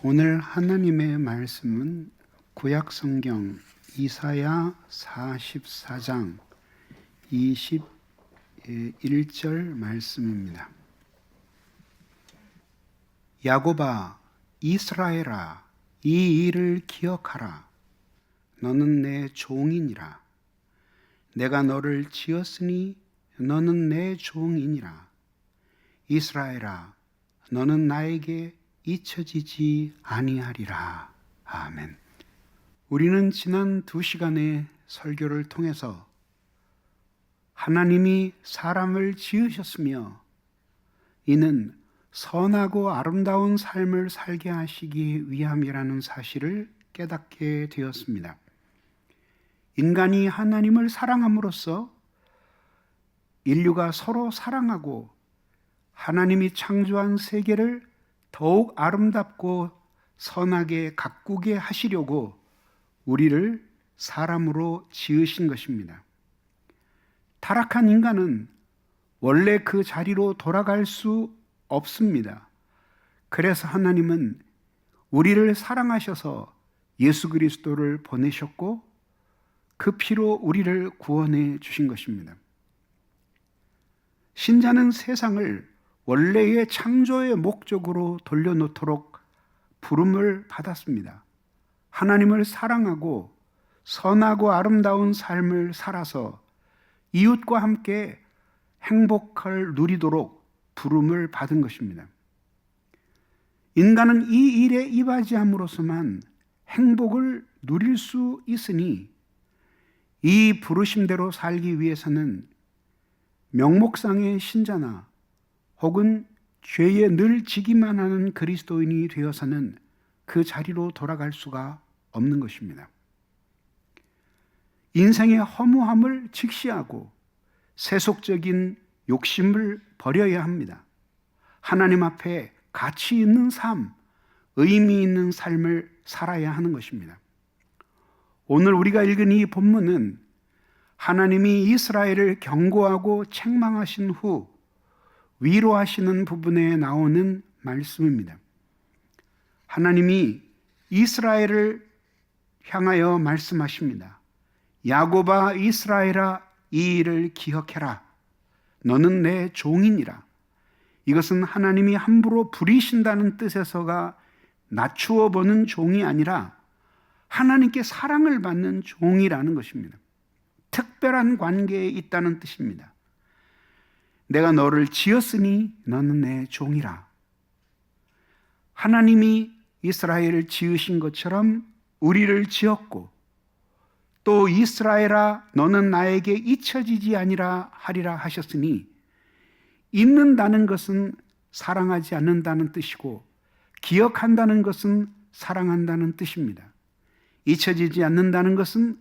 오늘 하나님의 말씀은 구약성경 이사야 44장 21절 말씀입니다. 야곱아, 이스라엘아, 이 일을 기억하라. 너는 내 종이니라. 내가 너를 지었으니 너는 내 종이니라. 이스라엘아, 너는 나에게 잊혀지지 아니하리라. 아멘. 우리는 지난 2시간의 설교를 통해서 하나님이 사람을 지으셨으며 이는 선하고 아름다운 삶을 살게 하시기 위함이라는 사실을 깨닫게 되었습니다. 인간이 하나님을 사랑함으로써 인류가 서로 사랑하고 하나님이 창조한 세계를 더욱 아름답고 선하게 가꾸게 하시려고 우리를 사람으로 지으신 것입니다. 타락한 인간은 원래 그 자리로 돌아갈 수 없습니다. 그래서 하나님은 우리를 사랑하셔서 예수 그리스도를 보내셨고 그 피로 우리를 구원해 주신 것입니다. 신자는 세상을 원래의 창조의 목적으로 돌려놓도록 부름을 받았습니다. 하나님을 사랑하고 선하고 아름다운 삶을 살아서 이웃과 함께 행복을 누리도록 부름을 받은 것입니다. 인간은 이 일에 이바지함으로써만 행복을 누릴 수 있으니 이 부르심대로 살기 위해서는 명목상의 신자나 혹은 죄에 늘 지기만 하는 그리스도인이 되어서는 그 자리로 돌아갈 수가 없는 것입니다. 인생의 허무함을 직시하고 세속적인 욕심을 버려야 합니다. 하나님 앞에 가치 있는 삶, 의미 있는 삶을 살아야 하는 것입니다. 오늘 우리가 읽은 이 본문은 하나님이 이스라엘을 경고하고 책망하신 후 위로하시는 부분에 나오는 말씀입니다. 하나님이 이스라엘을 향하여 말씀하십니다. 야곱아, 이스라엘아, 이 일을 기억해라. 너는 내 종이니라. 이것은 하나님이 함부로 부리신다는 뜻에서가 낮추어 보는 종이 아니라 하나님께 사랑을 받는 종이라는 것입니다. 특별한 관계에 있다는 뜻입니다. 내가 너를 지었으니 너는 내 종이라. 하나님이 이스라엘을 지으신 것처럼 우리를 지었고 또 이스라엘아 너는 나에게 잊혀지지 아니라 하리라 하셨으니 잊는다는 것은 사랑하지 않는다는 뜻이고 기억한다는 것은 사랑한다는 뜻입니다. 잊혀지지 않는다는 것은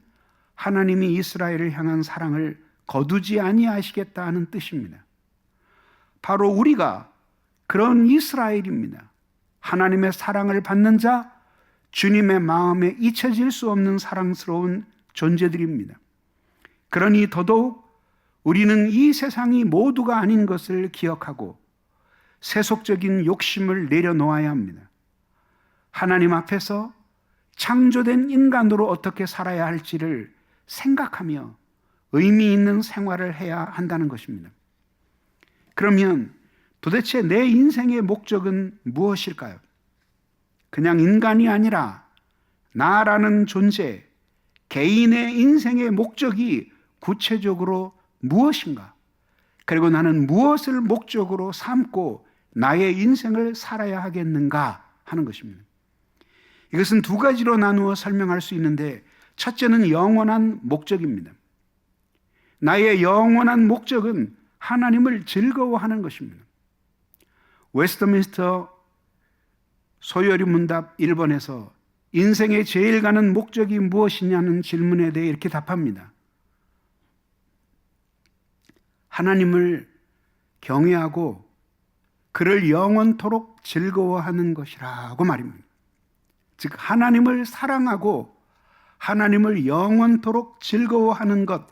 하나님이 이스라엘을 향한 사랑을 거두지 아니하시겠다 하는 뜻입니다. 바로 우리가 그런 이스라엘입니다. 하나님의 사랑을 받는 자, 주님의 마음에 잊혀질 수 없는 사랑스러운 존재들입니다. 그러니 더더욱 우리는 이 세상이 모두가 아닌 것을 기억하고 세속적인 욕심을 내려놓아야 합니다. 하나님 앞에서 창조된 인간으로 어떻게 살아야 할지를 생각하며 의미 있는 생활을 해야 한다는 것입니다. 그러면 도대체 내 인생의 목적은 무엇일까요? 그냥 인간이 아니라 나라는 존재, 개인의 인생의 목적이 구체적으로 무엇인가? 그리고 나는 무엇을 목적으로 삼고 나의 인생을 살아야 하겠는가 하는 것입니다. 이것은 두 가지로 나누어 설명할 수 있는데 첫째는 영원한 목적입니다. 나의 영원한 목적은 하나님을 즐거워하는 것입니다. 웨스트민스터 소요리 문답 1번에서 인생의 제일 가는 목적이 무엇이냐는 질문에 대해 이렇게 답합니다. 하나님을 경외하고 그를 영원토록 즐거워하는 것이라고 말입니다. 즉 하나님을 사랑하고 하나님을 영원토록 즐거워하는 것,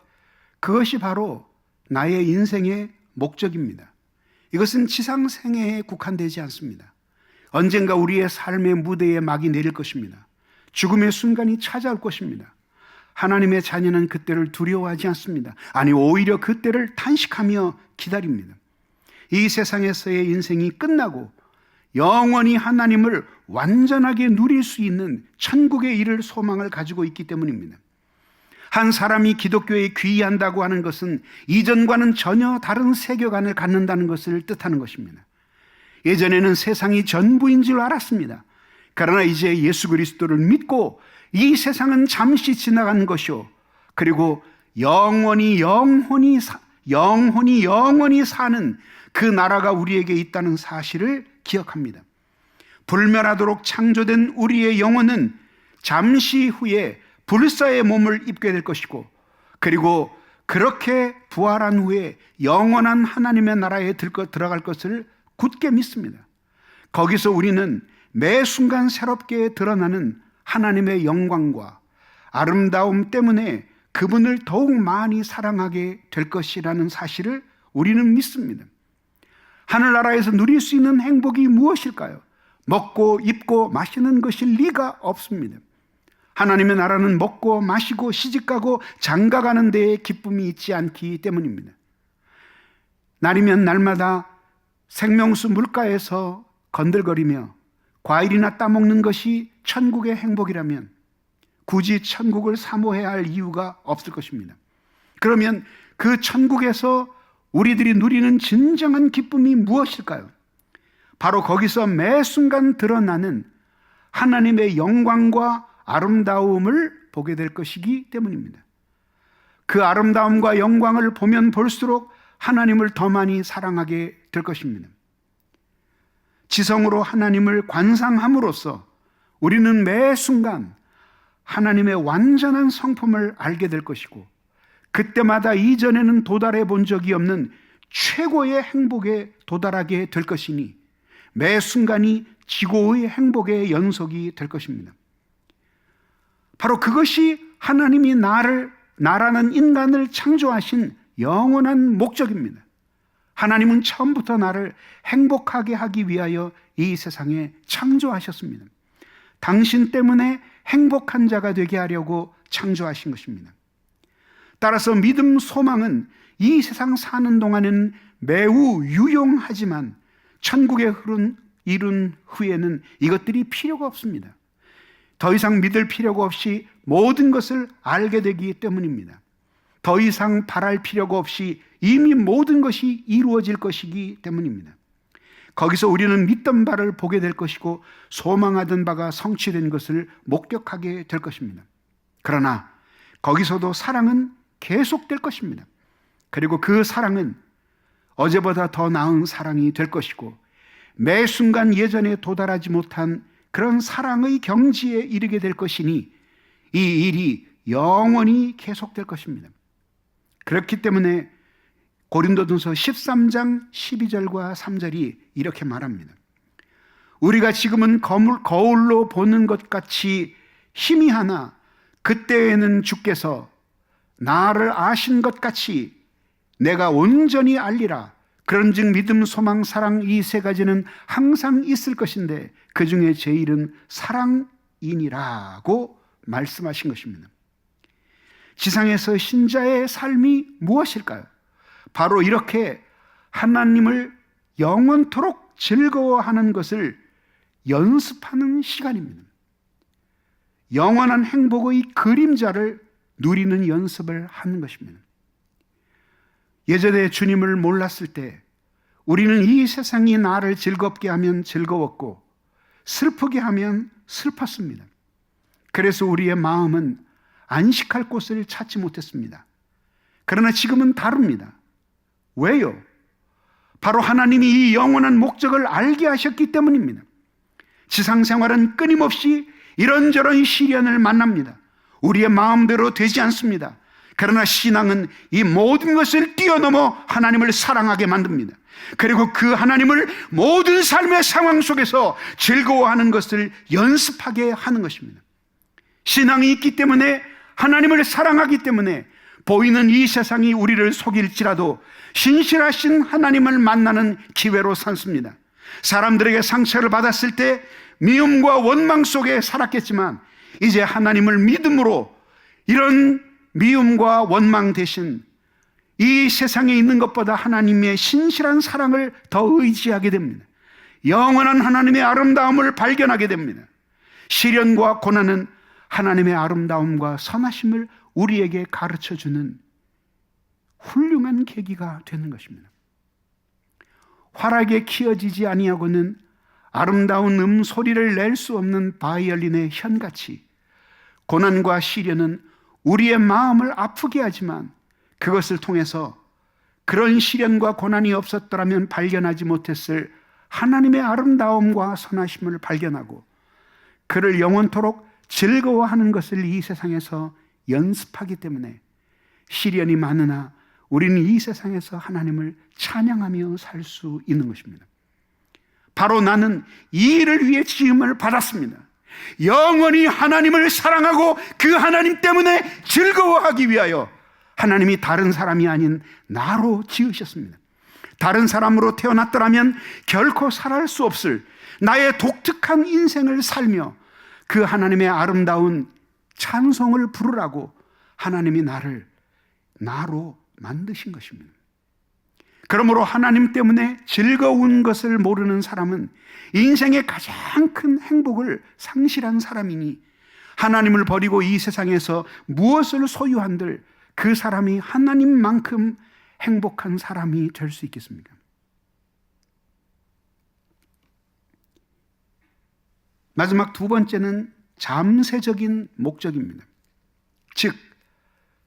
그것이 바로 나의 인생의 목적입니다. 이것은 지상생애에 국한되지 않습니다. 언젠가 우리의 삶의 무대에 막이 내릴 것입니다. 죽음의 순간이 찾아올 것입니다. 하나님의 자녀는 그때를 두려워하지 않습니다. 아니, 오히려 그때를 탄식하며 기다립니다. 이 세상에서의 인생이 끝나고 영원히 하나님을 완전하게 누릴 수 있는 천국에 이를 소망을 가지고 있기 때문입니다. 한 사람이 기독교에 귀의한다고 하는 것은 이전과는 전혀 다른 세계관을 갖는다는 것을 뜻하는 것입니다. 예전에는 세상이 전부인 줄 알았습니다. 그러나 이제 예수 그리스도를 믿고 이 세상은 잠시 지나가는 것이요, 그리고 영원히 사는 그 나라가 우리에게 있다는 사실을 기억합니다. 불멸하도록 창조된 우리의 영혼은 잠시 후에 불사의 몸을 입게 될 것이고, 그리고 그렇게 부활한 후에 영원한 하나님의 나라에 들어갈 것을 굳게 믿습니다. 거기서 우리는 매 순간 새롭게 드러나는 하나님의 영광과 아름다움 때문에 그분을 더욱 많이 사랑하게 될 것이라는 사실을 우리는 믿습니다. 하늘나라에서 누릴 수 있는 행복이 무엇일까요? 먹고 입고 마시는 것일 리가 없습니다. 하나님의 나라는 먹고 마시고 시집가고 장가가는 데에 기쁨이 있지 않기 때문입니다. 날이면 날마다 생명수 물가에서 건들거리며 과일이나 따먹는 것이 천국의 행복이라면 굳이 천국을 사모해야 할 이유가 없을 것입니다. 그러면 그 천국에서 우리들이 누리는 진정한 기쁨이 무엇일까요? 바로 거기서 매 순간 드러나는 하나님의 영광과 아름다움을 보게 될 것이기 때문입니다. 그 아름다움과 영광을 보면 볼수록 하나님을 더 많이 사랑하게 될 것입니다. 지성으로 하나님을 관상함으로써 우리는 매 순간 하나님의 완전한 성품을 알게 될 것이고, 그때마다 이전에는 도달해 본 적이 없는 최고의 행복에 도달하게 될 것이니 매 순간이 지고의 행복의 연속이 될 것입니다. 바로 그것이 하나님이 나라는 인간을 창조하신 영원한 목적입니다. 하나님은 처음부터 나를 행복하게 하기 위하여 이 세상에 창조하셨습니다. 당신 때문에 행복한 자가 되게 하려고 창조하신 것입니다. 따라서 믿음, 소망은 이 세상 사는 동안에는 매우 유용하지만 천국에 이른 후에는 이것들이 필요가 없습니다. 더 이상 믿을 필요가 없이 모든 것을 알게 되기 때문입니다. 더 이상 바랄 필요가 없이 이미 모든 것이 이루어질 것이기 때문입니다. 거기서 우리는 믿던 바를 보게 될 것이고 소망하던 바가 성취된 것을 목격하게 될 것입니다. 그러나 거기서도 사랑은 계속될 것입니다. 그리고 그 사랑은 어제보다 더 나은 사랑이 될 것이고 매 순간 예전에 도달하지 못한 그런 사랑의 경지에 이르게 될 것이니 이 일이 영원히 계속될 것입니다. 그렇기 때문에 고린도전서 13장 12절과 3절이 이렇게 말합니다. 우리가 지금은 거울로 보는 것 같이 희미하나 그때에는 주께서 나를 아신 것 같이 내가 온전히 알리라. 그런즉 믿음, 소망, 사랑 이 세 가지는 항상 있을 것인데 그 중에 제일은 사랑이니라고 말씀하신 것입니다. 지상에서 신자의 삶이 무엇일까요? 바로 이렇게 하나님을 영원토록 즐거워하는 것을 연습하는 시간입니다. 영원한 행복의 그림자를 누리는 연습을 하는 것입니다. 예전에 주님을 몰랐을 때 우리는 이 세상이 나를 즐겁게 하면 즐거웠고 슬프게 하면 슬펐습니다. 그래서 우리의 마음은 안식할 곳을 찾지 못했습니다. 그러나 지금은 다릅니다. 왜요? 바로 하나님이 이 영원한 목적을 알게 하셨기 때문입니다. 지상생활은 끊임없이 이런저런 시련을 만납니다. 우리의 마음대로 되지 않습니다. 그러나 신앙은 이 모든 것을 뛰어넘어 하나님을 사랑하게 만듭니다. 그리고 그 하나님을 모든 삶의 상황 속에서 즐거워하는 것을 연습하게 하는 것입니다. 신앙이 있기 때문에, 하나님을 사랑하기 때문에 보이는 이 세상이 우리를 속일지라도 신실하신 하나님을 만나는 기회로 삼습니다. 사람들에게 상처를 받았을 때 미움과 원망 속에 살았겠지만 이제 하나님을 믿음으로 이런 미움과 원망 대신 이 세상에 있는 것보다 하나님의 신실한 사랑을 더 의지하게 됩니다. 영원한 하나님의 아름다움을 발견하게 됩니다. 시련과 고난은 하나님의 아름다움과 선하심을 우리에게 가르쳐주는 훌륭한 계기가 되는 것입니다. 활하게 키워지지 아니하고는 아름다운 소리를 낼 수 없는 바이올린의 현같이 고난과 시련은 우리의 마음을 아프게 하지만 그것을 통해서 그런 시련과 고난이 없었더라면 발견하지 못했을 하나님의 아름다움과 선하심을 발견하고 그를 영원토록 즐거워하는 것을 이 세상에서 연습하기 때문에 시련이 많으나 우리는 이 세상에서 하나님을 찬양하며 살 수 있는 것입니다. 바로 나는 이 일을 위해 지음을 받았습니다. 영원히 하나님을 사랑하고 그 하나님 때문에 즐거워하기 위하여 하나님이 다른 사람이 아닌 나로 지으셨습니다. 다른 사람으로 태어났더라면 결코 살아갈 수 없을 나의 독특한 인생을 살며 그 하나님의 아름다운 찬송을 부르라고 하나님이 나를 나로 만드신 것입니다. 그러므로 하나님 때문에 즐거운 것을 모르는 사람은 인생의 가장 큰 행복을 상실한 사람이니 하나님을 버리고 이 세상에서 무엇을 소유한들 그 사람이 하나님만큼 행복한 사람이 될 수 있겠습니까? 마지막 두 번째는 잠세적인 목적입니다. 즉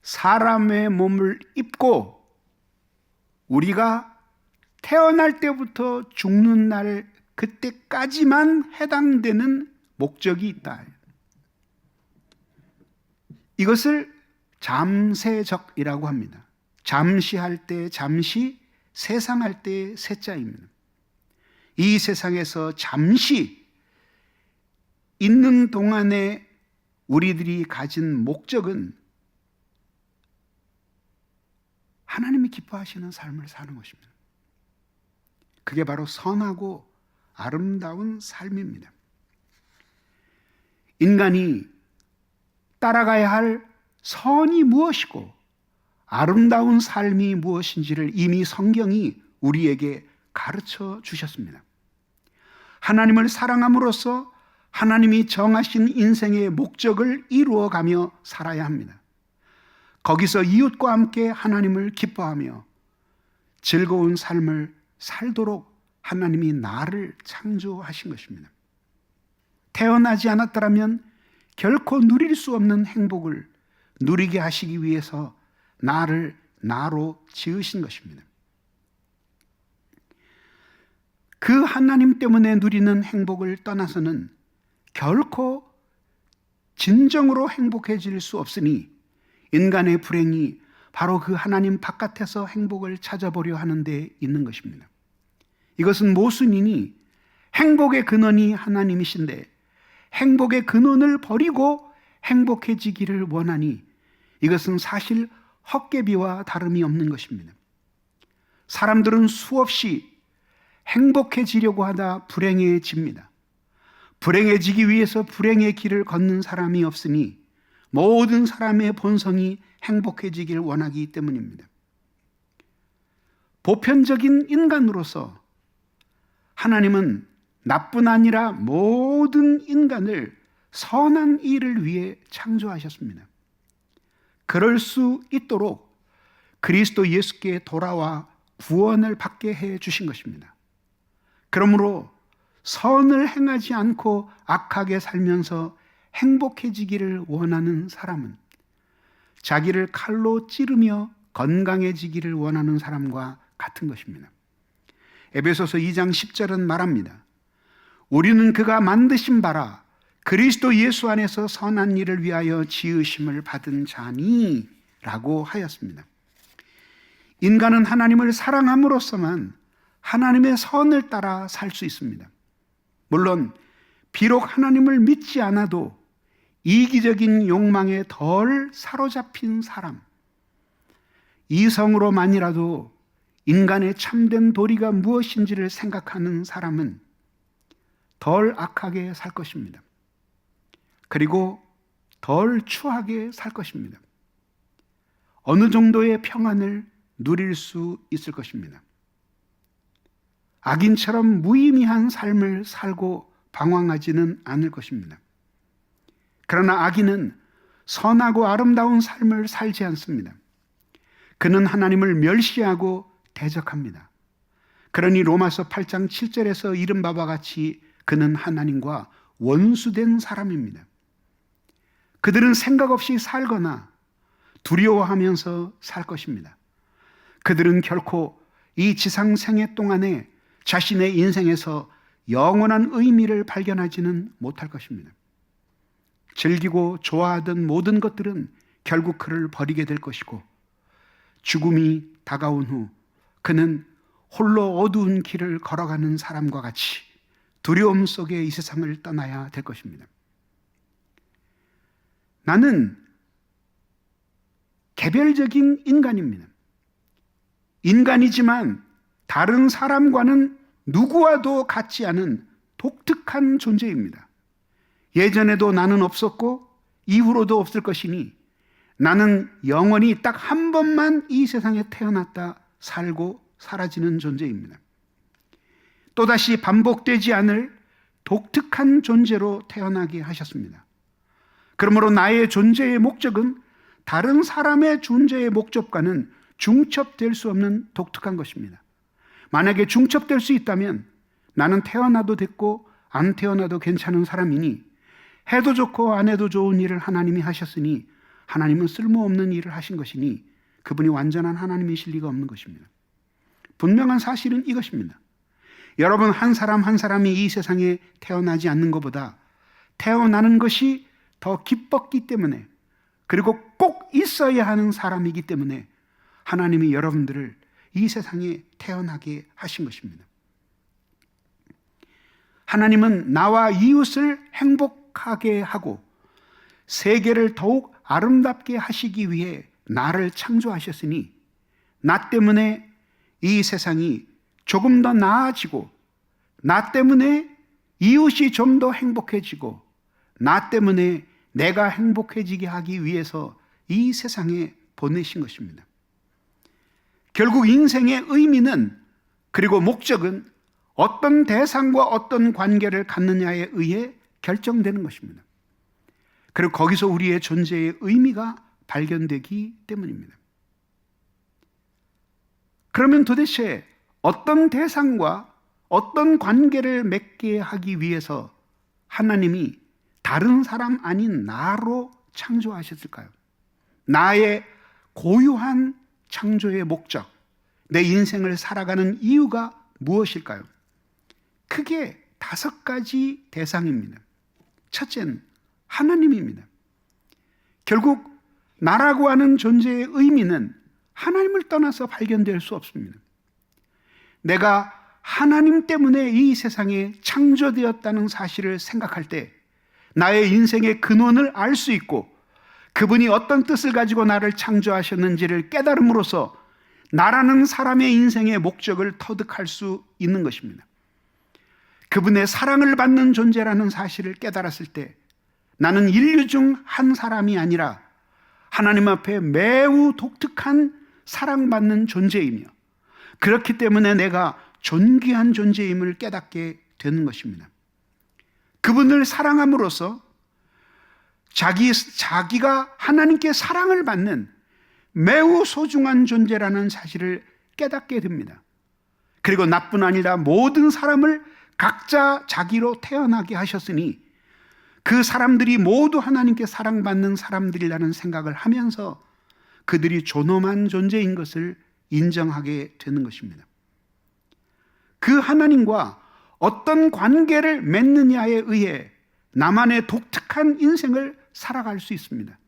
사람의 몸을 입고 우리가 태어날 때부터 죽는 날 그때까지만 해당되는 목적이 있다. 이것을 잠세적이라고 합니다. 잠시할 때 잠시, 세상할 때 세자입니다. 이 세상에서 잠시 있는 동안에 우리들이 가진 목적은 하나님이 기뻐하시는 삶을 사는 것입니다. 그게 바로 선하고 아름다운 삶입니다. 인간이 따라가야 할 선이 무엇이고 아름다운 삶이 무엇인지를 이미 성경이 우리에게 가르쳐 주셨습니다. 하나님을 사랑함으로써 하나님이 정하신 인생의 목적을 이루어가며 살아야 합니다. 거기서 이웃과 함께 하나님을 기뻐하며 즐거운 삶을 살도록 하나님이 나를 창조하신 것입니다. 태어나지 않았더라면 결코 누릴 수 없는 행복을 누리게 하시기 위해서 나를 나로 지으신 것입니다. 그 하나님 때문에 누리는 행복을 떠나서는 결코 진정으로 행복해질 수 없으니 인간의 불행이 바로 그 하나님 바깥에서 행복을 찾아보려 하는 데 있는 것입니다. 이것은 모순이니 행복의 근원이 하나님이신데 행복의 근원을 버리고 행복해지기를 원하니 이것은 사실 헛개비와 다름이 없는 것입니다. 사람들은 수없이 행복해지려고 하다 불행해집니다. 불행해지기 위해서 불행의 길을 걷는 사람이 없으니 모든 사람의 본성이 행복해지길 원하기 때문입니다. 보편적인 인간으로서 하나님은 나뿐 아니라 모든 인간을 선한 일을 위해 창조하셨습니다. 그럴 수 있도록 그리스도 예수께 돌아와 구원을 받게 해 주신 것입니다. 그러므로 선을 행하지 않고 악하게 살면서 행복해지기를 원하는 사람은 자기를 칼로 찌르며 건강해지기를 원하는 사람과 같은 것입니다. 에베소서 2장 10절은 말합니다. 우리는 그가 만드신 바라 그리스도 예수 안에서 선한 일을 위하여 지으심을 받은 자니 라고 하였습니다. 인간은 하나님을 사랑함으로써만 하나님의 선을 따라 살 수 있습니다. 물론 비록 하나님을 믿지 않아도 이기적인 욕망에 덜 사로잡힌 사람, 이성으로만이라도 인간의 참된 도리가 무엇인지를 생각하는 사람은 덜 악하게 살 것입니다. 그리고 덜 추하게 살 것입니다. 어느 정도의 평안을 누릴 수 있을 것입니다. 악인처럼 무의미한 삶을 살고 방황하지는 않을 것입니다. 그러나 악인은 선하고 아름다운 삶을 살지 않습니다. 그는 하나님을 멸시하고 대적합니다. 그러니 로마서 8장 7절에서 이른 바와 같이 그는 하나님과 원수된 사람입니다. 그들은 생각 없이 살거나 두려워하면서 살 것입니다. 그들은 결코 이 지상 생애 동안에 자신의 인생에서 영원한 의미를 발견하지는 못할 것입니다. 즐기고 좋아하던 모든 것들은 결국 그를 버리게 될 것이고, 죽음이 다가온 후 그는 홀로 어두운 길을 걸어가는 사람과 같이 두려움 속에 이 세상을 떠나야 될 것입니다. 나는 개별적인 인간입니다. 인간이지만 다른 사람과는 누구와도 같지 않은 독특한 존재입니다. 예전에도 나는 없었고 이후로도 없을 것이니 나는 영원히 딱 한 번만 이 세상에 태어났다 살고 사라지는 존재입니다. 또다시 반복되지 않을 독특한 존재로 태어나게 하셨습니다. 그러므로 나의 존재의 목적은 다른 사람의 존재의 목적과는 중첩될 수 없는 독특한 것입니다. 만약에 중첩될 수 있다면 나는 태어나도 됐고 안 태어나도 괜찮은 사람이니, 해도 좋고 안 해도 좋은 일을 하나님이 하셨으니 하나님은 쓸모없는 일을 하신 것이니 그분이 완전한 하나님이실 리가 없는 것입니다. 분명한 사실은 이것입니다. 여러분, 한 사람 한 사람이 이 세상에 태어나지 않는 것보다 태어나는 것이 더 기뻤기 때문에, 그리고 꼭 있어야 하는 사람이기 때문에 하나님이 여러분들을 이 세상에 태어나게 하신 것입니다. 하나님은 나와 이웃을 행복하게 하고 세계를 더욱 아름답게 하시기 위해 나를 창조하셨으니, 나 때문에 이 세상이 조금 더 나아지고, 나 때문에 이웃이 좀 더 행복해지고, 나 때문에 내가 행복해지게 하기 위해서 이 세상에 보내신 것입니다. 결국 인생의 의미는, 그리고 목적은 어떤 대상과 어떤 관계를 갖느냐에 의해 결정되는 것입니다. 그리고 거기서 우리의 존재의 의미가 발견되기 때문입니다. 그러면 도대체 어떤 대상과 어떤 관계를 맺게 하기 위해서 하나님이 다른 사람 아닌 나로 창조하셨을까요? 나의 고유한 창조의 목적, 내 인생을 살아가는 이유가 무엇일까요? 크게 5가지 대상입니다. 첫째는 하나님입니다. 결국 나라고 하는 존재의 의미는 하나님을 떠나서 발견될 수 없습니다. 내가 하나님 때문에 이 세상에 창조되었다는 사실을 생각할 때 나의 인생의 근원을 알 수 있고, 그분이 어떤 뜻을 가지고 나를 창조하셨는지를 깨달음으로써 나라는 사람의 인생의 목적을 터득할 수 있는 것입니다. 그분의 사랑을 받는 존재라는 사실을 깨달았을 때 나는 인류 중 한 사람이 아니라 하나님 앞에 매우 독특한 사랑받는 존재이며, 그렇기 때문에 내가 존귀한 존재임을 깨닫게 되는 것입니다. 그분을 사랑함으로써 자기가 하나님께 사랑을 받는 매우 소중한 존재라는 사실을 깨닫게 됩니다. 그리고 나뿐 아니라 모든 사람을 각자 자기로 태어나게 하셨으니 그 사람들이 모두 하나님께 사랑받는 사람들이라는 생각을 하면서 그들이 존엄한 존재인 것을 인정하게 되는 것입니다. 그 하나님과 어떤 관계를 맺느냐에 의해 나만의 독특한 인생을 살아갈 수 있습니다.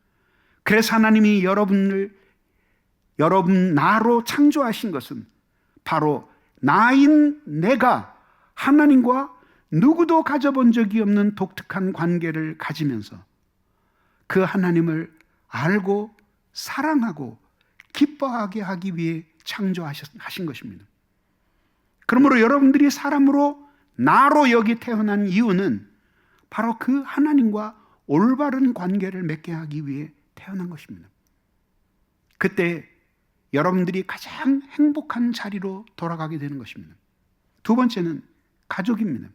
그래서 하나님이 여러분 나로 창조하신 것은 바로 나인 내가 하나님과 누구도 가져본 적이 없는 독특한 관계를 가지면서 그 하나님을 알고 사랑하고 기뻐하게 하기 위해 창조하신 것입니다. 그러므로 여러분들이 사람으로 나로 여기 태어난 이유는 바로 그 하나님과 올바른 관계를 맺게 하기 위해 태어난 것입니다. 그때 여러분들이 가장 행복한 자리로 돌아가게 되는 것입니다. 두 번째는 가족입니다.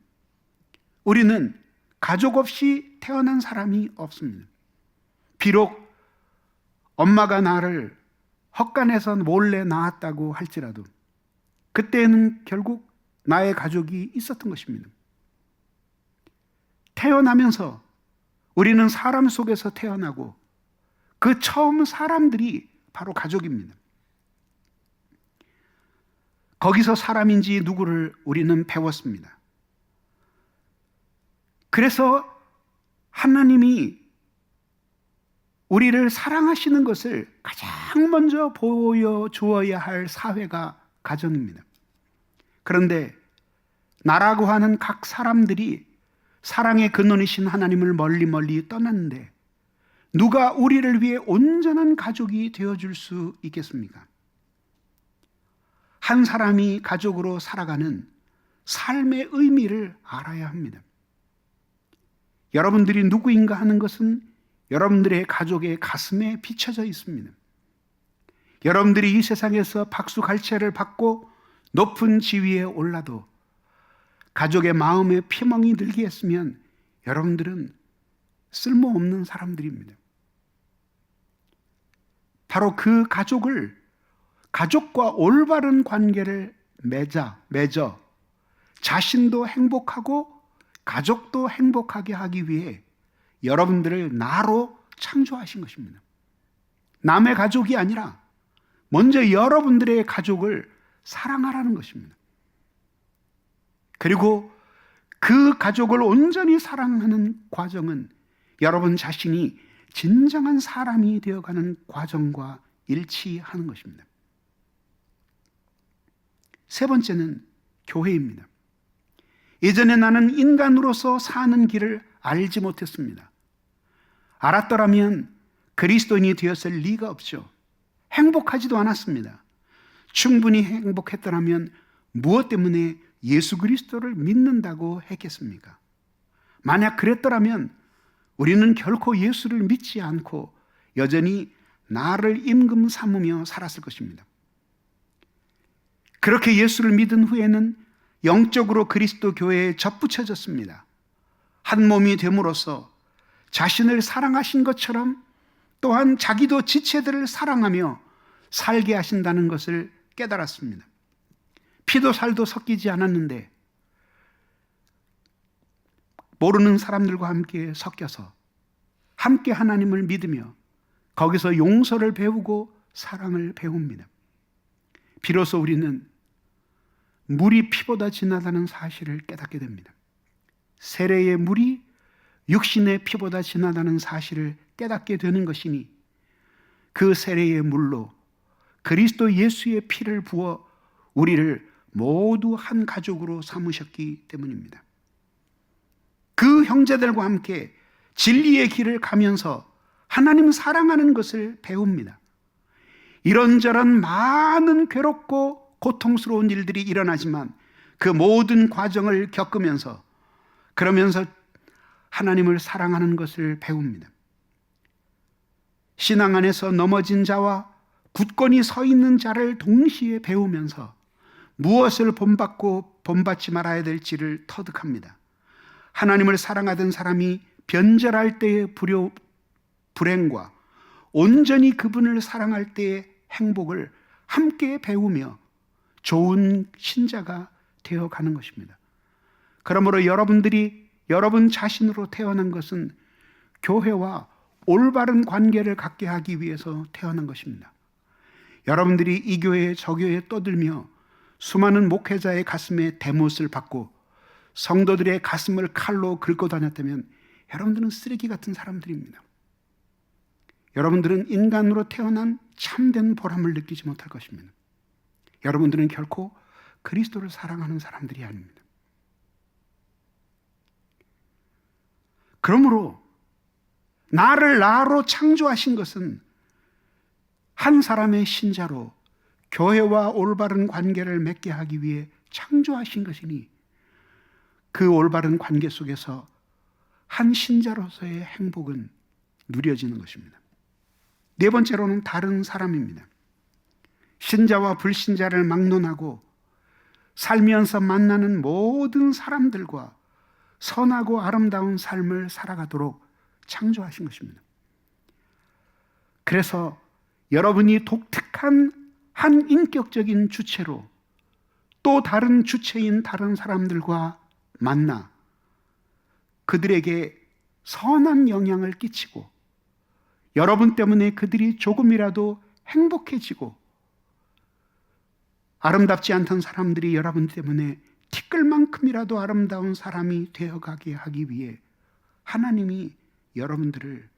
우리는 가족 없이 태어난 사람이 없습니다. 비록 엄마가 나를 헛간에서 몰래 낳았다고 할지라도 그때는 결국 나의 가족이 있었던 것입니다. 태어나면서 우리는 사람 속에서 태어나고 그 처음 사람들이 바로 가족입니다. 거기서 사람인지 누구를 우리는 배웠습니다. 그래서 하나님이 우리를 사랑하시는 것을 가장 먼저 보여주어야 할 사회가 가정입니다. 그런데 나라고 하는 각 사람들이 사랑의 근원이신 하나님을 멀리 떠났는데 누가 우리를 위해 온전한 가족이 되어줄 수 있겠습니까? 한 사람이 가족으로 살아가는 삶의 의미를 알아야 합니다. 여러분들이 누구인가 하는 것은 여러분들의 가족의 가슴에 비춰져 있습니다. 여러분들이 이 세상에서 박수갈채를 받고 높은 지위에 올라도 가족의 마음에 피멍이 들게 했으면 여러분들은 쓸모없는 사람들입니다. 바로 그 가족과 올바른 관계를 맺어 자신도 행복하고 가족도 행복하게 하기 위해 여러분들을 나로 창조하신 것입니다. 남의 가족이 아니라 먼저 여러분들의 가족을 사랑하라는 것입니다. 그리고 그 가족을 온전히 사랑하는 과정은 여러분 자신이 진정한 사람이 되어가는 과정과 일치하는 것입니다. 세 번째는 교회입니다. 예전에 나는 인간으로서 사는 길을 알지 못했습니다. 알았더라면 그리스도인이 되었을 리가 없죠. 행복하지도 않았습니다. 충분히 행복했더라면 무엇 때문에 예수 그리스도를 믿는다고 했겠습니까? 만약 그랬더라면 우리는 결코 예수를 믿지 않고 여전히 나를 임금 삼으며 살았을 것입니다. 그렇게 예수를 믿은 후에는 영적으로 그리스도 교회에 접붙여졌습니다. 한 몸이 됨으로써 자신을 사랑하신 것처럼 또한 자기도 지체들을 사랑하며 살게 하신다는 것을 깨달았습니다. 피도 살도 섞이지 않았는데 모르는 사람들과 함께 섞여서 함께 하나님을 믿으며 거기서 용서를 배우고 사랑을 배웁니다. 비로소 우리는 물이 피보다 진하다는 사실을 깨닫게 됩니다. 세례의 물이 육신의 피보다 진하다는 사실을 깨닫게 되는 것이니 그 세례의 물로 그리스도 예수의 피를 부어 우리를 모두 한 가족으로 삼으셨기 때문입니다. 그 형제들과 함께 진리의 길을 가면서 하나님 사랑하는 것을 배웁니다. 이런저런 많은 괴롭고 고통스러운 일들이 일어나지만 그 모든 과정을 겪으면서 그러면서 하나님을 사랑하는 것을 배웁니다. 신앙 안에서 넘어진 자와 굳건히 서 있는 자를 동시에 배우면서 무엇을 본받고 본받지 말아야 될지를 터득합니다. 하나님을 사랑하던 사람이 변절할 때의 불행과 온전히 그분을 사랑할 때의 행복을 함께 배우며 좋은 신자가 되어가는 것입니다. 그러므로 여러분들이 여러분 자신으로 태어난 것은 교회와 올바른 관계를 갖게 하기 위해서 태어난 것입니다. 여러분들이 이 교회에 저 교회에 떠들며 수많은 목회자의 가슴에 대못을 받고 성도들의 가슴을 칼로 긁고 다녔다면 여러분들은 쓰레기 같은 사람들입니다. 여러분들은 인간으로 태어난 참된 보람을 느끼지 못할 것입니다. 여러분들은 결코 그리스도를 사랑하는 사람들이 아닙니다. 그러므로 나를 나로 창조하신 것은 한 사람의 신자로 교회와 올바른 관계를 맺게 하기 위해 창조하신 것이니 그 올바른 관계 속에서 한 신자로서의 행복은 누려지는 것입니다. 네 번째로는 다른 사람입니다. 신자와 불신자를 막론하고 살면서 만나는 모든 사람들과 선하고 아름다운 삶을 살아가도록 창조하신 것입니다. 그래서 여러분이 독특한 한 인격적인 주체로 또 다른 주체인 다른 사람들과 만나 그들에게 선한 영향을 끼치고 여러분 때문에 그들이 조금이라도 행복해지고 아름답지 않던 사람들이 여러분 때문에 티끌만큼이라도 아름다운 사람이 되어가게 하기 위해 하나님이 여러분들을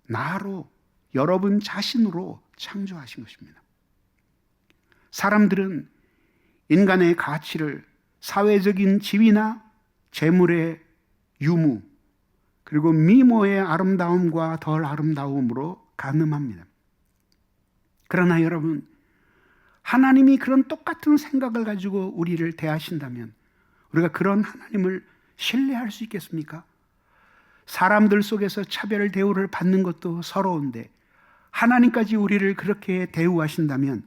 나로, 여러분 자신으로 창조하신 것입니다. 사람들은 인간의 가치를 사회적인 지위나 재물의 유무, 그리고 미모의 아름다움과 덜 아름다움으로 가늠합니다. 그러나 여러분, 하나님이 그런 똑같은 생각을 가지고 우리를 대하신다면 우리가 그런 하나님을 신뢰할 수 있겠습니까? 사람들 속에서 차별 대우를 받는 것도 서러운데 하나님까지 우리를 그렇게 대우하신다면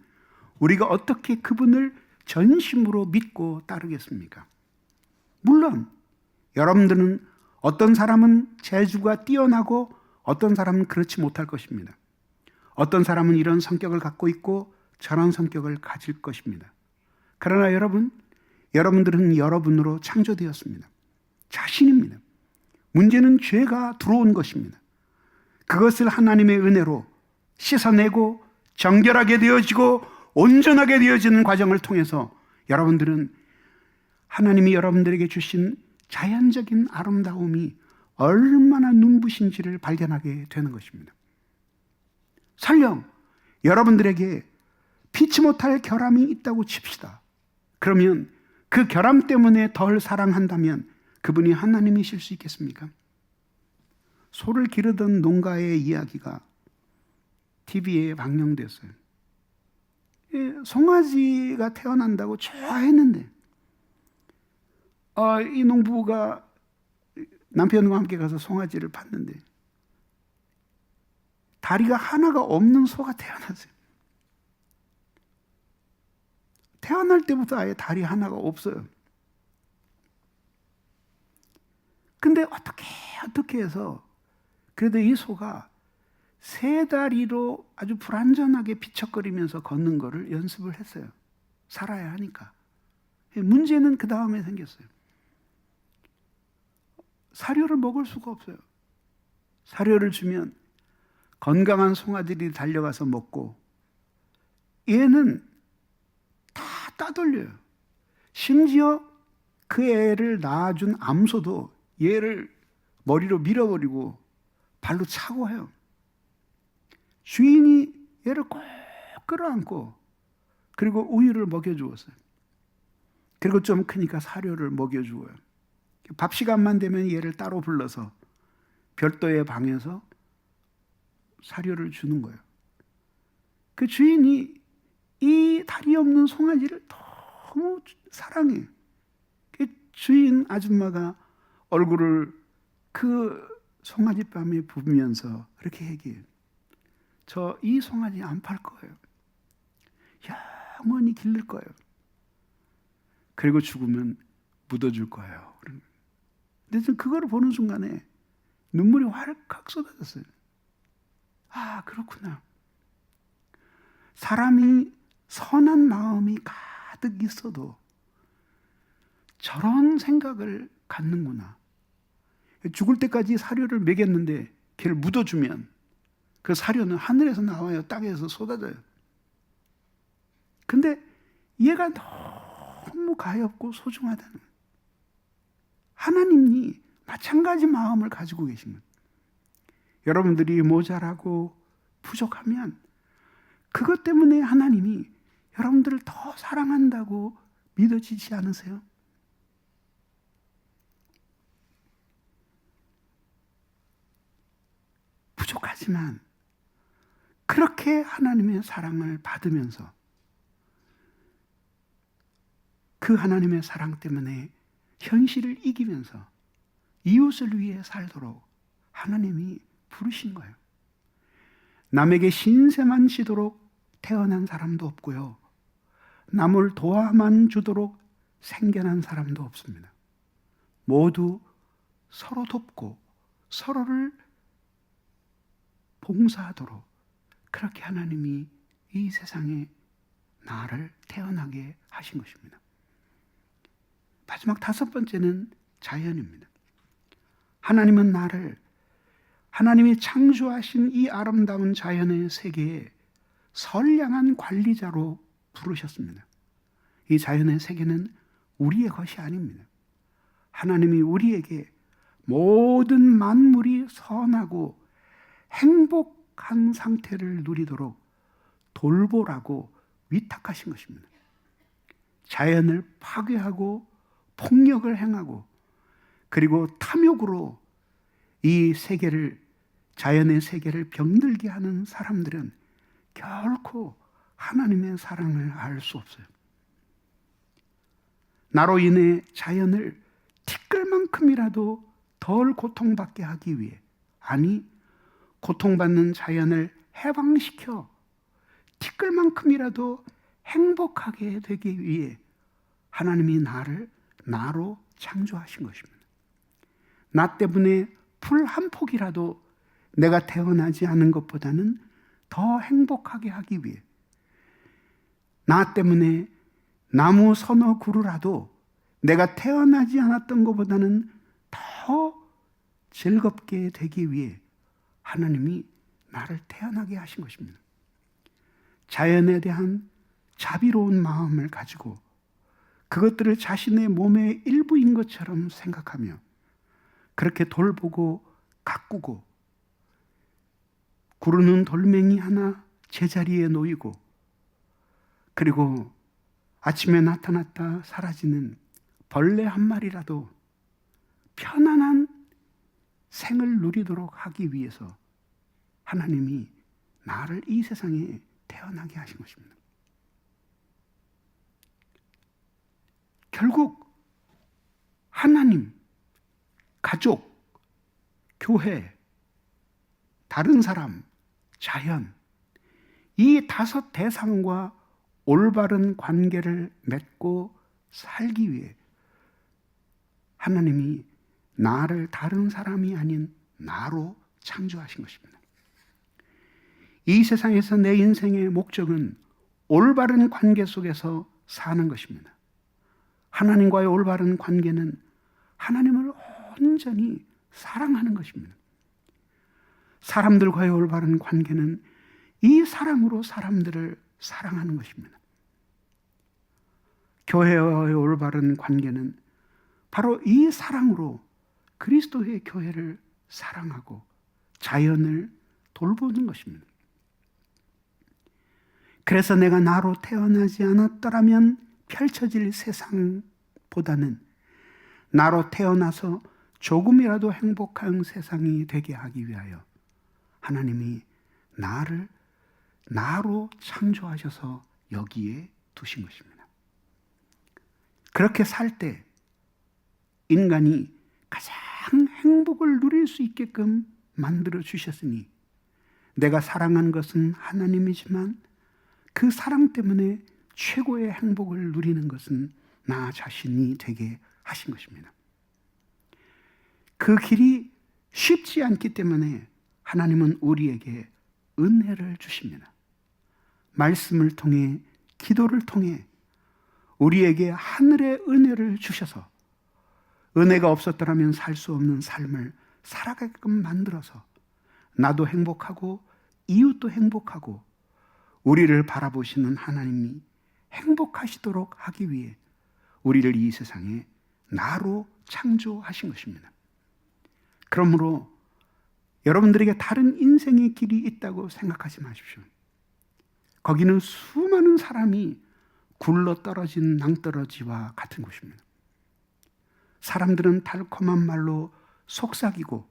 우리가 어떻게 그분을 전심으로 믿고 따르겠습니까? 물론 여러분들은 어떤 사람은 재주가 뛰어나고 어떤 사람은 그렇지 못할 것입니다. 어떤 사람은 이런 성격을 갖고 있고 저런 성격을 가질 것입니다. 그러나 여러분들은 여러분으로 창조되었습니다. 자신입니다. 문제는 죄가 들어온 것입니다. 그것을 하나님의 은혜로 씻어내고 정결하게 되어지고 온전하게 되어지는 과정을 통해서 여러분들은 하나님이 여러분들에게 주신 자연적인 아름다움이 얼마나 눈부신지를 발견하게 되는 것입니다. 설령 여러분들에게 피치 못할 결함이 있다고 칩시다. 그러면 그 결함 때문에 덜 사랑한다면 그분이 하나님이실 수 있겠습니까? 소를 기르던 농가의 이야기가 TV에 방영됐어요. 송아지가 태어난다고 좋아했는데 이 농부가 남편과 함께 가서 송아지를 봤는데 다리가 하나가 없는 소가 태어났어요. 태어날 때부터 아예 다리 하나가 없어요. 근데 어떻게 해서 그래도 이 소가 세 다리로 아주 불안전하게 비척거리면서 걷는 거를 연습을 했어요. 살아야 하니까. 문제는 그 다음에 생겼어요. 사료를 먹을 수가 없어요. 사료를 주면 건강한 송아지들이 달려가서 먹고 얘는 다 따돌려요. 심지어 그 애를 낳아준 암소도 얘를 머리로 밀어버리고 발로 차고 해요. 주인이 얘를 꼭 끌어안고 그리고 우유를 먹여주었어요. 그리고 좀 크니까 사료를 먹여주어요. 밥 시간만 되면 얘를 따로 불러서 별도의 방에서 사료를 주는 거예요. 그 주인이 이 다리 없는 송아지를 너무 사랑해. 그 주인 아줌마가 얼굴을 그 송아지 뺨에 부으면서 그렇게 얘기해요. 저 이 송아지 안 팔 거예요. 영원히 기를 거예요. 그리고 죽으면 묻어줄 거예요. 근데 전 그거를 보는 순간에 눈물이 활칵 쏟아졌어요. 아, 그렇구나. 사람이 선한 마음이 가득 있어도 저런 생각을 갖는구나. 죽을 때까지 사료를 먹였는데 걔를 묻어주면 그 사료는 하늘에서 나와요. 땅에서 쏟아져요. 근데 얘가 너무 가엾고 소중하다는 거예요. 하나님이 마찬가지 마음을 가지고 계신 거예요. 여러분들이 모자라고 부족하면 그것 때문에 하나님이 여러분들을 더 사랑한다고 믿어지지 않으세요? 부족하지만 그렇게 하나님의 사랑을 받으면서 그 하나님의 사랑 때문에 현실을 이기면서 이웃을 위해 살도록 하나님이 부르신 거예요. 남에게 신세만 지도록 태어난 사람도 없고요. 남을 도와만 주도록 생겨난 사람도 없습니다. 모두 서로 돕고 서로를 봉사하도록 그렇게 하나님이 이 세상에 나를 태어나게 하신 것입니다. 마지막 다섯 번째는 자연입니다. 하나님은 나를 하나님이 창조하신 이 아름다운 자연의 세계에 선량한 관리자로 부르셨습니다. 이 자연의 세계는 우리의 것이 아닙니다. 하나님이 우리에게 모든 만물이 선하고 행복한 상태를 누리도록 돌보라고 위탁하신 것입니다. 자연을 파괴하고 폭력을 행하고 그리고 탐욕으로 이 세계를, 자연의 세계를 병들게 하는 사람들은 결코 하나님의 사랑을 알 수 없어요. 나로 인해 자연을 티끌만큼이라도 덜 고통받게 하기 위해, 아니 고통받는 자연을 해방시켜 티끌만큼이라도 행복하게 되기 위해 하나님이 나를 나로 창조하신 것입니다. 나 때문에 풀 한 폭이라도 내가 태어나지 않은 것보다는 더 행복하게 하기 위해, 나 때문에 나무 서너 그루라도 내가 태어나지 않았던 것보다는 더 즐겁게 되기 위해 하나님이 나를 태어나게 하신 것입니다. 자연에 대한 자비로운 마음을 가지고 그것들을 자신의 몸의 일부인 것처럼 생각하며 그렇게 돌보고 가꾸고, 구르는 돌멩이 하나 제자리에 놓이고, 그리고 아침에 나타났다 사라지는 벌레 한 마리라도 편안한 생을 누리도록 하기 위해서 하나님이 나를 이 세상에 태어나게 하신 것입니다. 결국 하나님, 가족, 교회, 다른 사람, 자연, 이 다섯 대상과 올바른 관계를 맺고 살기 위해 하나님이 나를 다른 사람이 아닌 나로 창조하신 것입니다. 이 세상에서 내 인생의 목적은 올바른 관계 속에서 사는 것입니다. 하나님과의 올바른 관계는 하나님을 온전히 사랑하는 것입니다. 사람들과의 올바른 관계는 이 사랑으로 사람들을 사랑하는 것입니다. 교회와의 올바른 관계는 바로 이 사랑으로 그리스도의 교회를 사랑하고 자연을 돌보는 것입니다. 그래서 내가 나로 태어나지 않았더라면 펼쳐질 세상보다는 나로 태어나서 조금이라도 행복한 세상이 되게 하기 위하여 하나님이 나를 나로 창조하셔서 여기에 두신 것입니다. 그렇게 살 때 인간이 가장 행복을 누릴 수 있게끔 만들어 주셨으니, 내가 사랑한 것은 하나님이지만 그 사랑 때문에 최고의 행복을 누리는 것은 나 자신이 되게 하신 것입니다. 그 길이 쉽지 않기 때문에 하나님은 우리에게 은혜를 주십니다. 말씀을 통해, 기도를 통해 우리에게 하늘의 은혜를 주셔서 은혜가 없었더라면 살 수 없는 삶을 살아가게끔 만들어서 나도 행복하고 이웃도 행복하고 우리를 바라보시는 하나님이 행복하시도록 하기 위해 우리를 이 세상에 나로 창조하신 것입니다. 그러므로 여러분들에게 다른 인생의 길이 있다고 생각하지 마십시오. 거기는 수많은 사람이 굴러 떨어진 낭떠러지와 같은 곳입니다. 사람들은 달콤한 말로 속삭이고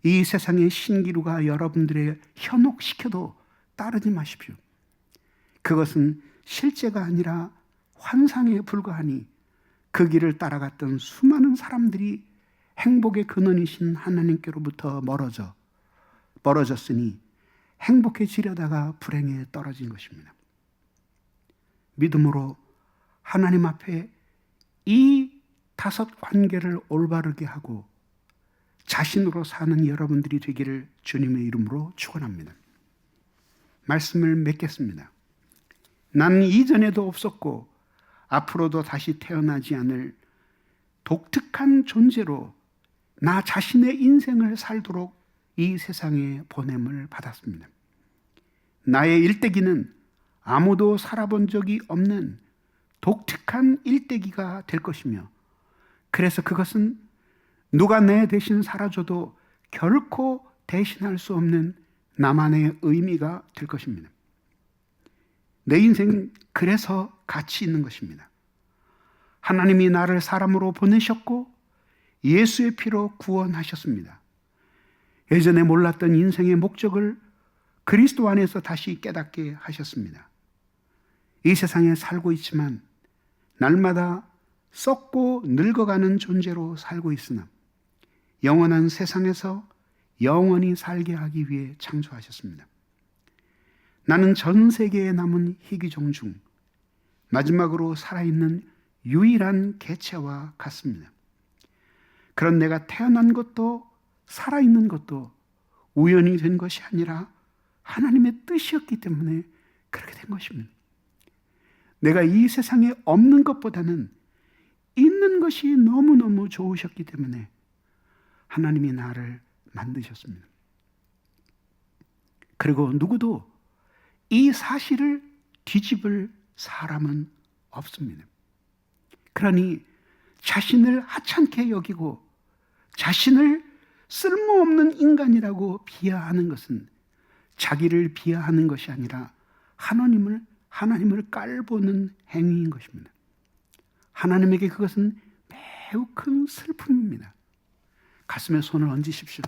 이 세상의 신기루가 여러분들의 현혹시켜도 따르지 마십시오. 그것은 실제가 아니라 환상에 불과하니 그 길을 따라갔던 수많은 사람들이 행복의 근원이신 하나님께로부터 멀어졌으니 행복해지려다가 불행에 떨어진 것입니다. 믿음으로 하나님 앞에 이 5 관계를 올바르게 하고 자신으로 사는 여러분들이 되기를 주님의 이름으로 축원합니다. 말씀을 맺겠습니다. 나는 이전에도 없었고 앞으로도 다시 태어나지 않을 독특한 존재로 나 자신의 인생을 살도록 이 세상에 보냄을 받았습니다. 나의 일대기는 아무도 살아본 적이 없는 독특한 일대기가 될 것이며, 그래서 그것은 누가 내 대신 살아줘도 결코 대신할 수 없는 나만의 의미가 될 것입니다. 내 인생은 그래서 가치 있는 것입니다. 하나님이 나를 사람으로 보내셨고 예수의 피로 구원하셨습니다. 예전에 몰랐던 인생의 목적을 그리스도 안에서 다시 깨닫게 하셨습니다. 이 세상에 살고 있지만 날마다 썩고 늙어가는 존재로 살고 있으나 영원한 세상에서 영원히 살게 하기 위해 창조하셨습니다. 나는 전 세계에 남은 희귀종 중 마지막으로 살아있는 유일한 개체와 같습니다. 그런 내가 태어난 것도 살아있는 것도 우연히 된 것이 아니라 하나님의 뜻이었기 때문에 그렇게 된 것입니다. 내가 이 세상에 없는 것보다는 있는 것이 너무너무 좋으셨기 때문에 하나님이 나를 만드셨습니다. 그리고 누구도 이 사실을 뒤집을 사람은 없습니다. 그러니 자신을 하찮게 여기고 자신을 쓸모없는 인간이라고 비하하는 것은 자기를 비하하는 것이 아니라 하나님을 깔보는 행위인 것입니다. 하나님에게 그것은 매우 큰 슬픔입니다. 가슴에 손을 얹으십시오.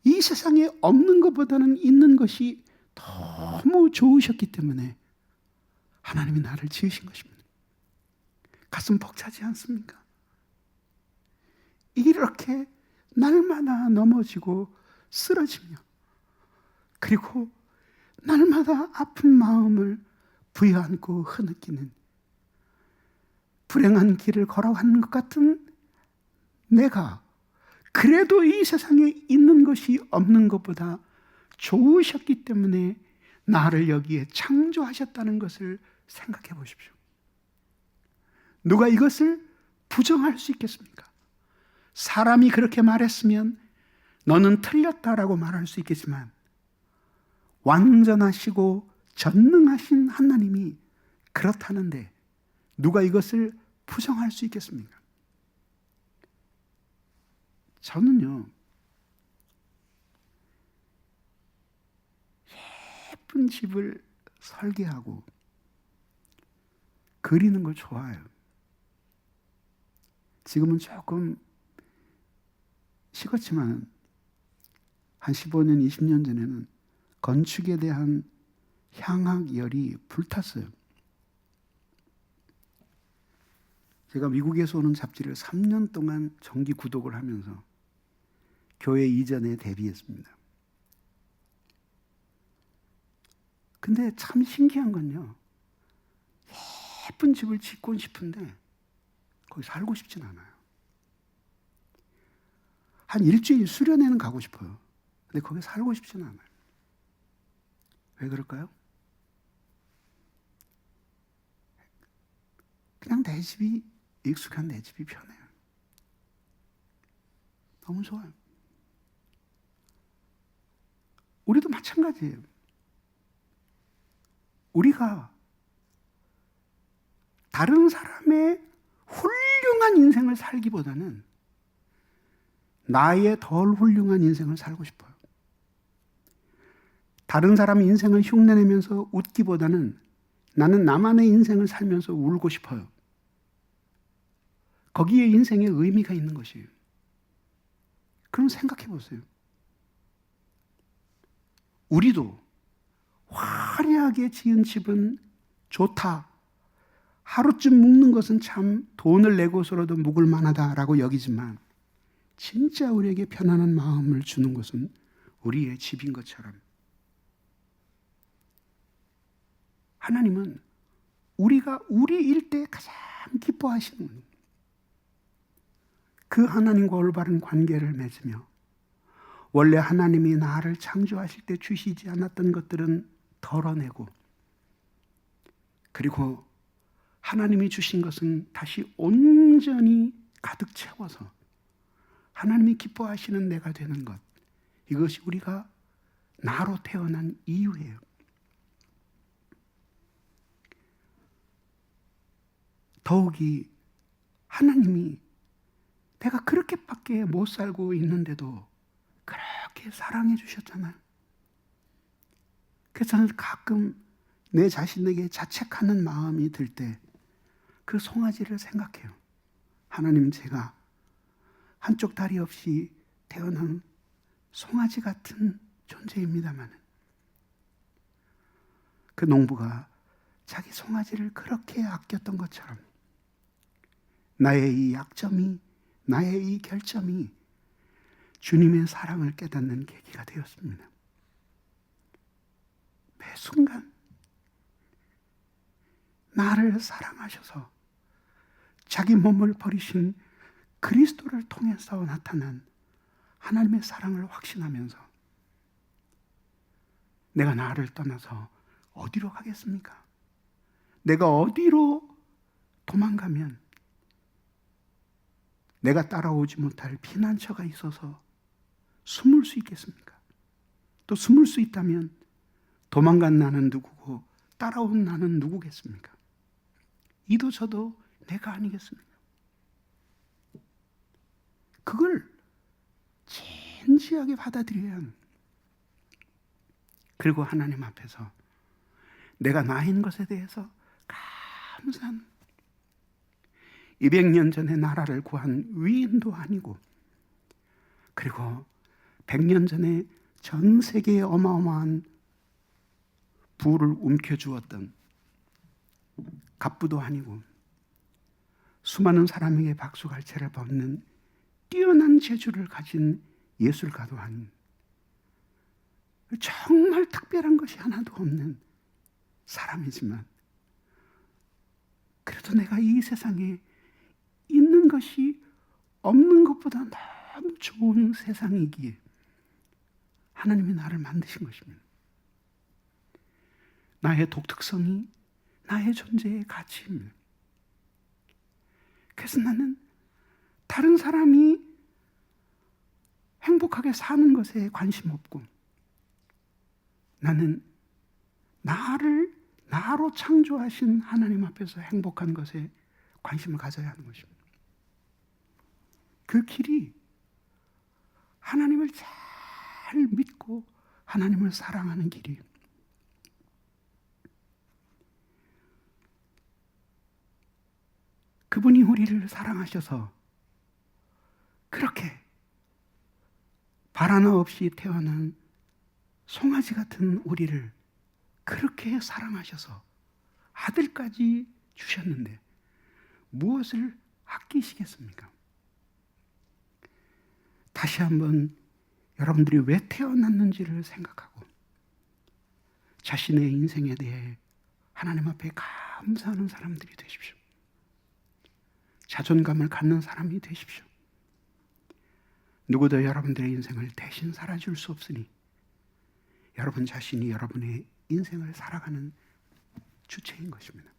이 세상에 없는 것보다는 있는 것이 너무 좋으셨기 때문에 하나님이 나를 지으신 것입니다. 가슴 벅차지 않습니까? 이렇게 날마다 넘어지고 쓰러지며 그리고 날마다 아픈 마음을 부여안고 흐느끼는 불행한 길을 걸어가는 것 같은 내가 그래도 이 세상에 있는 것이 없는 것보다 좋으셨기 때문에 나를 여기에 창조하셨다는 것을 생각해 보십시오. 누가 이것을 부정할 수 있겠습니까? 사람이 그렇게 말했으면 너는 틀렸다라고 말할 수 있겠지만 완전하시고 전능하신 하나님이 그렇다는데 누가 이것을 부정할 수 있겠습니까? 저는요, 예쁜 집을 설계하고 그리는 걸 좋아해요. 지금은 조금 식었지만 한 15년, 20년 전에는 건축에 대한 향학열이 불탔어요. 제가 미국에서 오는 잡지를 3년 동안 정기 구독을 하면서 교회 이전에 대비했습니다. 근데 참 신기한 건요, 예쁜 집을 짓고 싶은데 거기 살고 싶진 않아요. 한 일주일 수련회는 가고 싶어요. 근데 거기 살고 싶진 않아요. 왜 그럴까요? 그냥 내 집이 익숙한 내 집이 편해요. 너무 좋아요. 우리도 마찬가지예요. 우리가 다른 사람의 훌륭한 인생을 살기보다는 나의 덜 훌륭한 인생을 살고 싶어요. 다른 사람의 인생을 흉내내면서 웃기보다는 나는 나만의 인생을 살면서 울고 싶어요. 거기에 인생에 의미가 있는 것이에요. 그럼 생각해 보세요. 우리도 화려하게 지은 집은 좋다, 하루쯤 묵는 것은 참 돈을 내고서라도 묵을 만하다라고 여기지만 진짜 우리에게 편안한 마음을 주는 것은 우리의 집인 것처럼 하나님은 우리가 우리일 때 가장 기뻐하시는 분입니다. 그 하나님과 올바른 관계를 맺으며 원래 하나님이 나를 창조하실 때 주시지 않았던 것들은 덜어내고, 그리고 하나님이 주신 것은 다시 온전히 가득 채워서 하나님이 기뻐하시는 내가 되는 것, 이것이 우리가 나로 태어난 이유예요. 더욱이 하나님이 내가 그렇게밖에 못 살고 있는데도 그렇게 사랑해 주셨잖아요. 그래서 저는 가끔 내 자신에게 자책하는 마음이 들 때 그 송아지를 생각해요. 하나님, 제가 한쪽 다리 없이 태어난 송아지 같은 존재입니다만 그 농부가 자기 송아지를 그렇게 아꼈던 것처럼 나의 이 약점이, 나의 이 결점이 주님의 사랑을 깨닫는 계기가 되었습니다. 매 순간 나를 사랑하셔서 자기 몸을 버리신 그리스도를 통해서 나타난 하나님의 사랑을 확신하면서 내가 나를 떠나서 어디로 가겠습니까? 내가 어디로 도망가면 내가 따라오지 못할 피난처가 있어서 숨을 수 있겠습니까? 또 숨을 수 있다면 도망간 나는 누구고 따라온 나는 누구겠습니까? 이도 저도 내가 아니겠습니까? 그걸 진지하게 받아들여야 합니다. 그리고 하나님 앞에서 내가 나인 것에 대해서 감사한, 200년 전에 나라를 구한 위인도 아니고, 그리고 100년 전에 전 세계에 어마어마한 부를 움켜주었던 갑부도 아니고, 수많은 사람에게 박수갈채를 받는 뛰어난 재주를 가진 예술가도 아닌, 정말 특별한 것이 하나도 없는 사람이지만, 그래도 내가 이 세상에 있는 것이 없는 것보다 너무 좋은 세상이기에 하나님이 나를 만드신 것입니다. 나의 독특성이 나의 존재의 가치입니다. 그래서 나는 다른 사람이 행복하게 사는 것에 관심 없고, 나는 나로 창조하신 하나님 앞에서 행복한 것에 관심을 가져야 하는 것입니다. 그 길이 하나님을 잘 믿고 하나님을 사랑하는 길이에요. 그분이 우리를 사랑하셔서 그렇게 발 하나 없이 태어난 송아지 같은 우리를 그렇게 사랑하셔서 아들까지 주셨는데 무엇을 아끼시겠습니까? 다시 한번 여러분들이 왜 태어났는지를 생각하고 자신의 인생에 대해 하나님 앞에 감사하는 사람들이 되십시오. 자존감을 갖는 사람이 되십시오. 누구도 여러분들의 인생을 대신 살아줄 수 없으니 여러분 자신이 여러분의 인생을 살아가는 주체인 것입니다.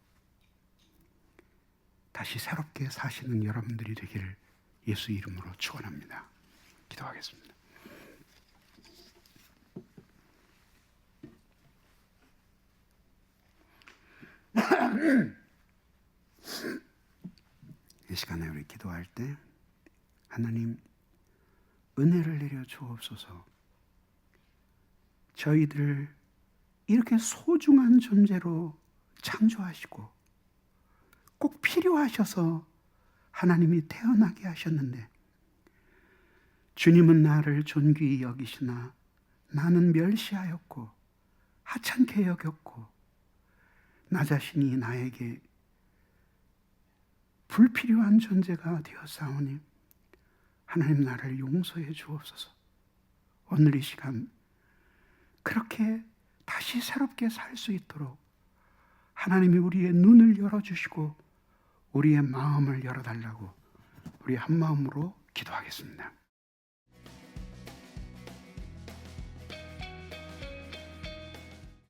다시 새롭게 사시는 여러분들이 되기를 예수 이름으로 축원합니다. 기도하겠습니다. 이 시간에 우리 기도할 때 하나님 은혜를 내려 주옵소서. 저희들을 이렇게 소중한 존재로 창조하시고 꼭 필요하셔서 하나님이 태어나게 하셨는데 주님은 나를 존귀히 여기시나 나는 멸시하였고 하찮게 여겼고 나 자신이 나에게 불필요한 존재가 되었사오니 하나님 나를 용서해 주옵소서. 오늘 이 시간 그렇게 다시 새롭게 살 수 있도록 하나님이 우리의 눈을 열어주시고 우리의 마음을 열어달라고 우리 한 마음으로 기도하겠습니다.